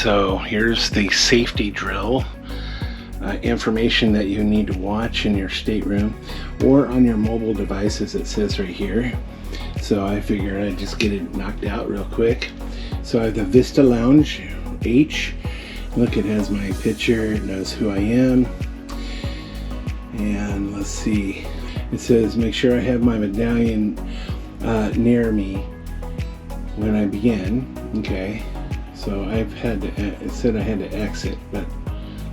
So here's the safety drill. Information that you need to watch in your stateroom or on your mobile devices, it says right here. So I figured I'd just get it knocked out real quick. So I have the Vista Lounge H. Look, it has my picture, it knows who I am. And let's see, it says make sure I have my medallion near me when I begin. Okay, so I've had to, it said I had to exit, but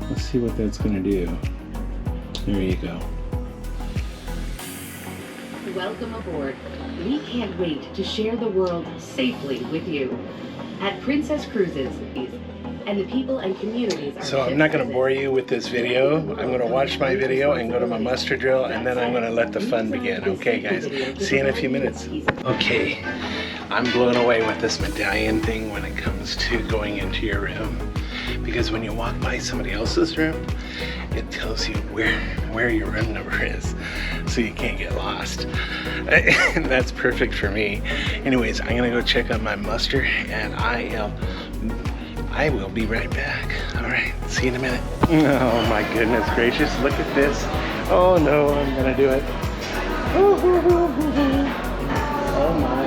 let's see what that's going to do. There you go. Welcome aboard. We can't wait to share the world safely with you. At Princess Cruises, and the people and communities. So I'm not going to bore you with this video. I'm going to watch my video and go to my muster drill, and then I'm going to let the fun begin. Okay, guys? See you in a few minutes. Okay, I'm blown away with this medallion thing when it comes to going into your room. Because when you walk by somebody else's room, it tells you where your room number is, so you can't get lost. And that's perfect for me. Anyways, I'm gonna go check on my muster, and I will be right back. All right, see you in a minute. Oh my goodness gracious, look at this. Oh no, I'm gonna do it. Oh my.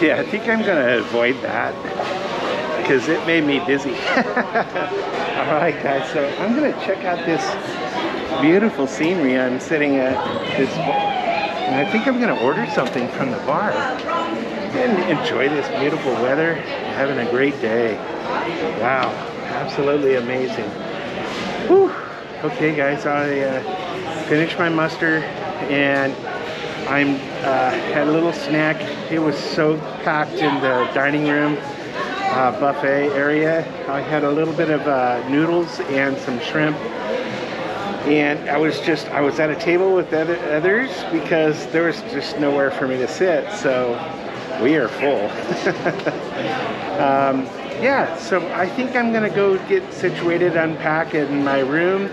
Yeah, I think I'm gonna avoid that because it made me dizzy. All right, guys, so I'm gonna check out this beautiful scenery. I'm sitting at this, and I think I'm gonna order something from the bar and enjoy this beautiful weather, having a great day. Wow, absolutely amazing. Whew. Okay, guys, I finished my muster, and I had a little snack. It was so packed in the dining room buffet area. I had a little bit of noodles and some shrimp, and I was at a table with others because there was just nowhere for me to sit, so we are full. Yeah, so I think I'm gonna go get situated, unpack in my room,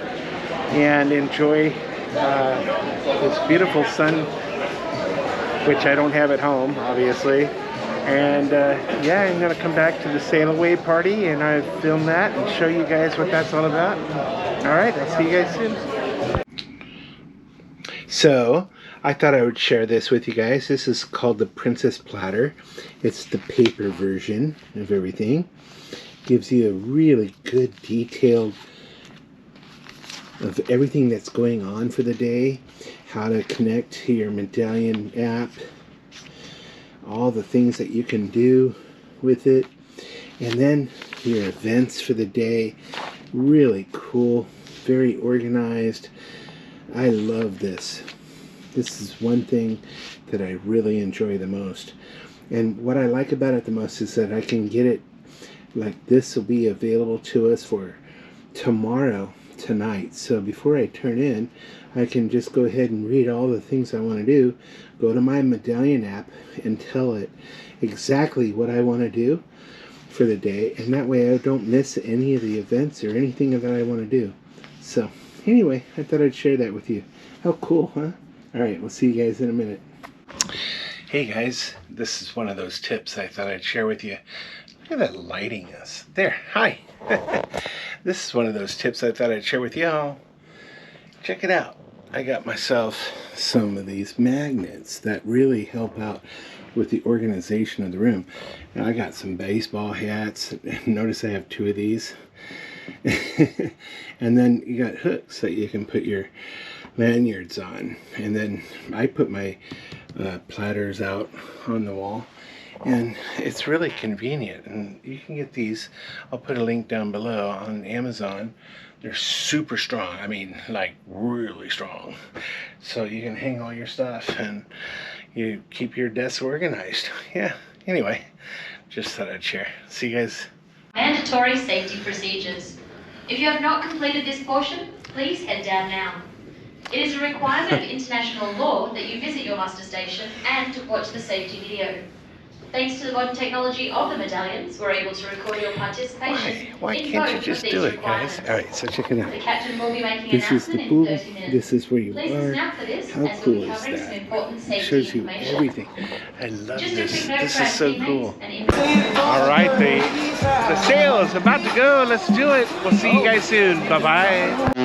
and enjoy this beautiful sun, which I don't have at home, obviously. And yeah, I'm gonna come back to the sail away party, and I film that and show you guys what that's all about. All right, I'll see you guys soon. So I thought I would share this with you guys. This is called the Princess Platter. It's the paper version of everything. Gives you a really good detailed of everything that's going on for the day, how to connect to your medallion app, all the things that you can do with it, and then your events for the day. Really cool, very organized. I love this. This is one thing that I really enjoy the most. And what I like about it the most is that I can get it, like this will be available to us for tomorrow, tonight. So before I turn in, I can just go ahead and read all the things I want to do, go to my medallion app and tell it exactly what I want to do for the day, and that way I don't miss any of the events or anything that I want to do. So anyway, I thought I'd share that with you. How cool, huh? Alright, we'll see you guys in a minute. Hey guys, this is one of those tips I thought I'd share with you. Look at that lighting us. There, hi. This is one of those tips I thought I'd share with y'all. Check it out. I got myself some of these magnets that really help out with the organization of the room. And I got some baseball hats. Notice I have two of these. And then you got hooks that you can put your lanyards on. And then I put my platters out on the wall. And it's really convenient, and you can get these. I'll put a link down below on Amazon. They're super strong. I mean, like really strong. So you can hang all your stuff and you keep your desk organized. Yeah, anyway, just thought I'd share. See you guys. Mandatory safety procedures. If you have not completed this portion, please head down now. It is a requirement of international law that you visit your muster station and to watch the safety video. Thanks to the modern technology of the medallions, we're able to record your participation. Why in can't you both just of do these it, guys? requirements. Alright, so check it out. The captain will be making an This is the announcement in pool. 30 minutes. This is where you Please are. listen out for this, How as we'll cool be is covering some that? important It safety shows you information. everything. I love Just a this. quick note This for is our so teammates cool. and Alright, the sail is about to go. Let's do it. We'll see you guys soon. Bye-bye.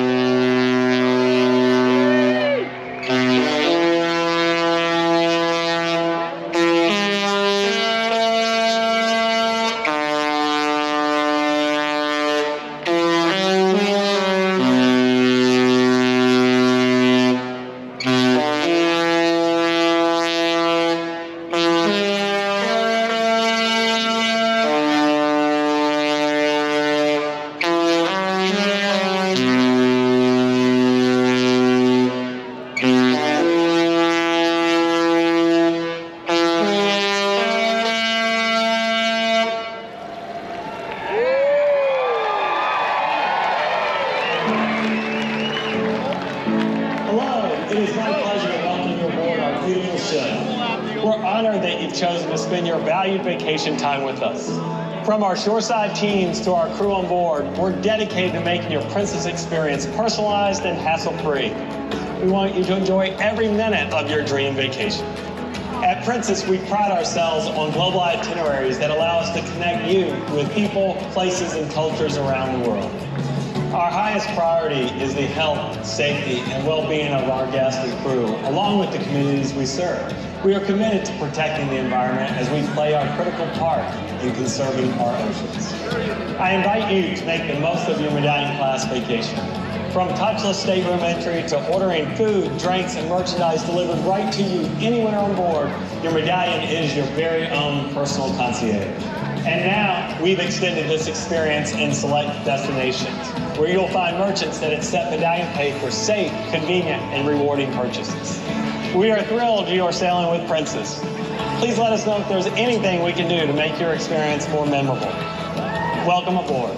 It is my pleasure to welcome you aboard our beautiful ship. We're honored that you've chosen to spend your valued vacation time with us. From our shoreside teams to our crew on board, we're dedicated to making your Princess experience personalized and hassle-free. We want you to enjoy every minute of your dream vacation. At Princess, we pride ourselves on global itineraries that allow us to connect you with people, places, and cultures around the world. Our highest priority is the health, safety, and well-being of our guests and crew, along with the communities we serve. We are committed to protecting the environment as we play our critical part in conserving our oceans. I invite you to make the most of your Medallion class vacation. From touchless stateroom entry to ordering food, drinks, and merchandise delivered right to you anywhere on board, your Medallion is your very own personal concierge. And now, we've extended this experience in select destinations, where you'll find merchants that accept Medallion Pay for safe, convenient, and rewarding purchases. We are thrilled you are sailing with Princess. Please let us know if there's anything we can do to make your experience more memorable. Welcome aboard.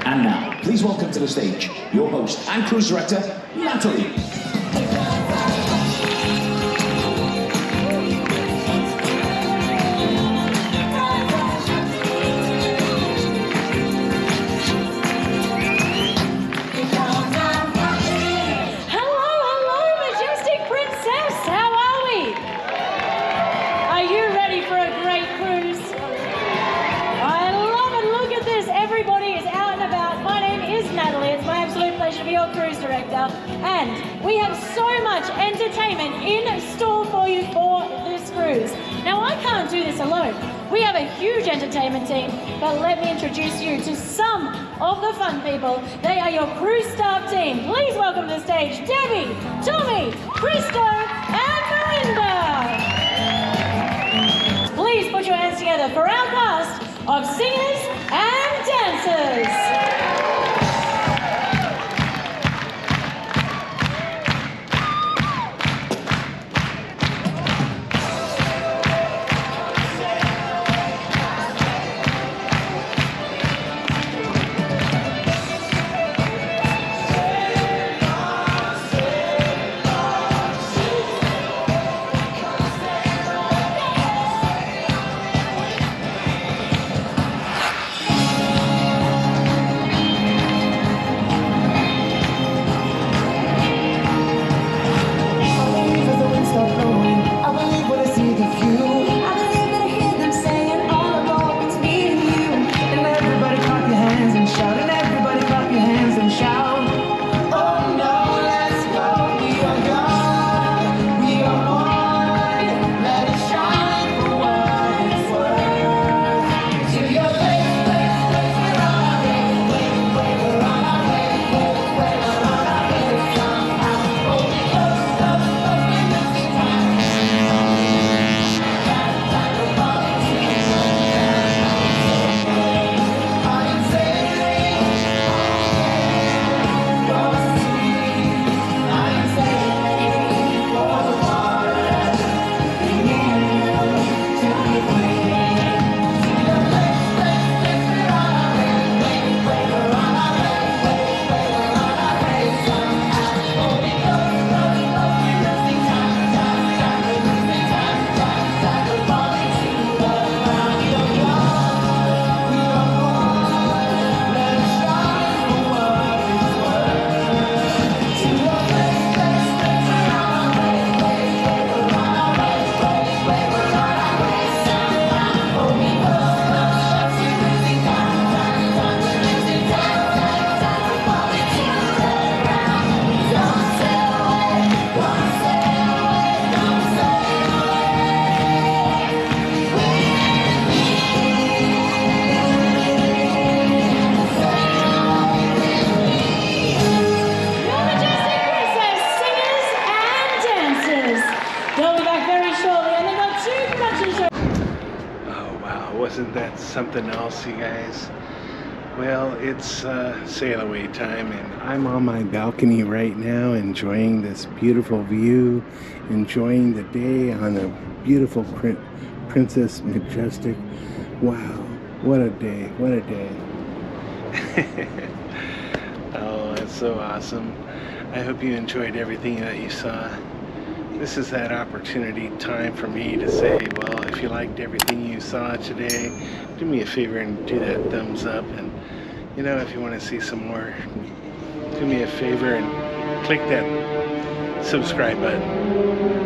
And now, please welcome to the stage your host and cruise director, Natalie. And we have so much entertainment in store for you for this cruise. Now, I can't do this alone. We have a huge entertainment team, but let me introduce you to some of the fun people. They are your cruise staff team. Please welcome to the stage Debbie, Tommy, Christo, and Melinda. Please put your hands together for our cast of singers and dancers. something else, you guys. Well, it's sail away time, and I'm on my balcony right now enjoying this beautiful view, enjoying the day on a beautiful Princess Majestic. Wow, what a day, what a day. Oh, that's so awesome. I hope you enjoyed everything that you saw. This is that opportunity time for me to say, well, if you liked everything you saw today, do me a favor and do that thumbs up. And, you know, if you want to see some more, do me a favor and click that subscribe button.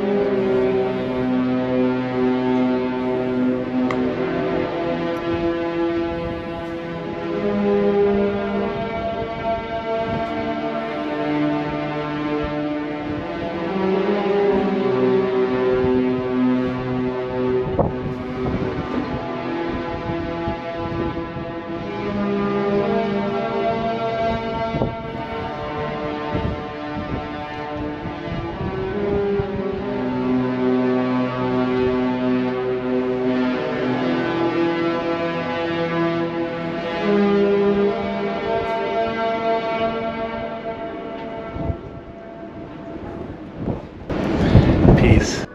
Peace.